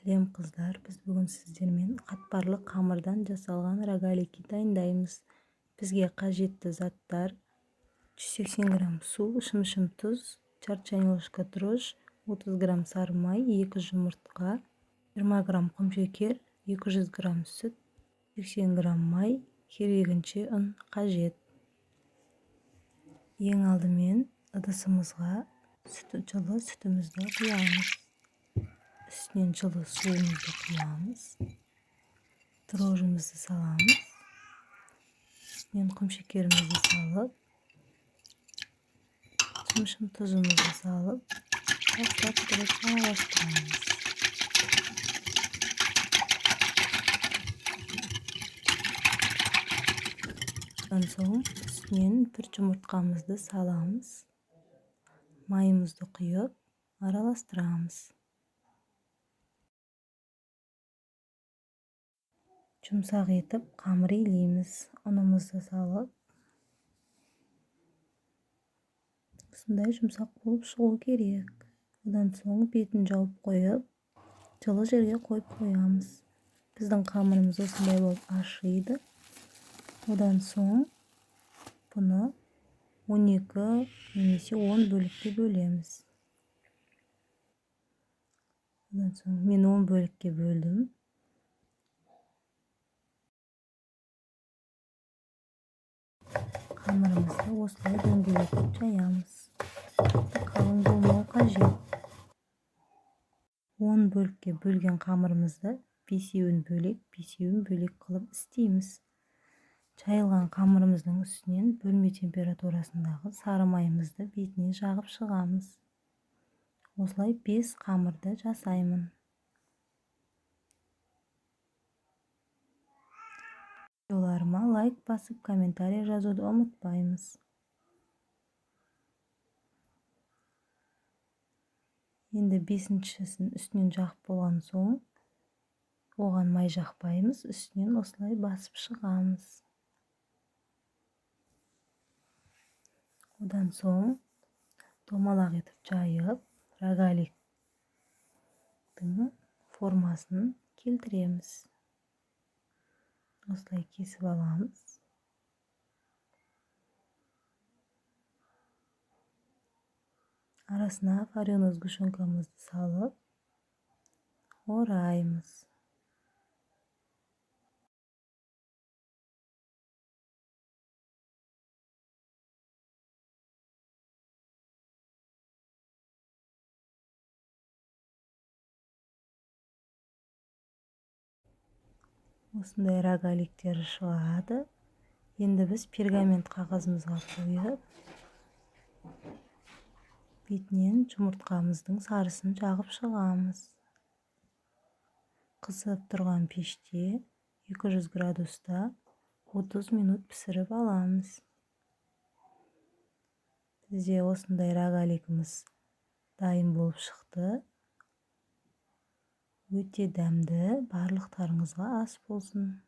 Сәлем қыздар, біз бүгін сіздермен қатпарлы қамырдан жасалған рогалики дайындаймыз. Бізге қажетті заттар: 180 грамм су, шым тұз, жарты чайный ложка дрожь, 30 грамм сары май, 2 жұмыртқа, 20 грамм құмшекер, 200 грамм сүт, 80 грамм май, керегінше ұн қажет. Ең алдымен ыдысымызға жылы сүтімізді құямыз. Üstüne жылы суымызды құямыз. Дрожжымызды саламыз. Үстінен құмшекерімізді салып, шым тұзымызды салып, дұрыс араластырамыз. Ondan soң üstінен бір жұмыртқамызды саламыз. Майымызды құйып, араластырамыз. Жұмсақ етіп қамыр илейміз. Ұнымызды салып, осындай жұмсақ болып шығу керек. Одан соң бетін жауып қойып, жылы жерге қойып қоямыз. Біздің қамырымыз осындай болып ашиды. Одан соң бұны 12 немесе 10 бөлікке бөлеміз. Одан соң мен 10 бөлікке бөлдім. Қамырымызды осылай дөңгелетіп жаямыз. Қалың болмау қажет. 10 бөлікке бөлген қамырымызды 5-еуін бөлек қылып істейміз. Жайылған қамырымыздың үстінен бөлме температурасындағы сары майымызды бетіне жағып шығамыз. Осылай 5 қамырды жасаймын. Видеоларыма лайк басып, комментарий жазуды ұмытпаймыз. Енді 5-шісін үстінен жағып болған соң, оған май жақпаймыз, үстінен осылай басып шығамыз. Одан соң домалақ етіп жайып, рогаликтің формасын келтіреміз. Осылай кесіп аламыз. Арасына вареный сгущенкамызды салып, ораймыз. Осындай рогаликтер шығады. Енді біз пергамент қағазымызға қойып, бетінен жұмыртқамыздың сарысын жағып шығамыз. Қызып тұрған пеште 200 градуста 30 минут пісіріп аламыз. Бізде осындай рогалигіміз дайын болып шықты. Өте дәмді, барлықтарыңызға ас болсын.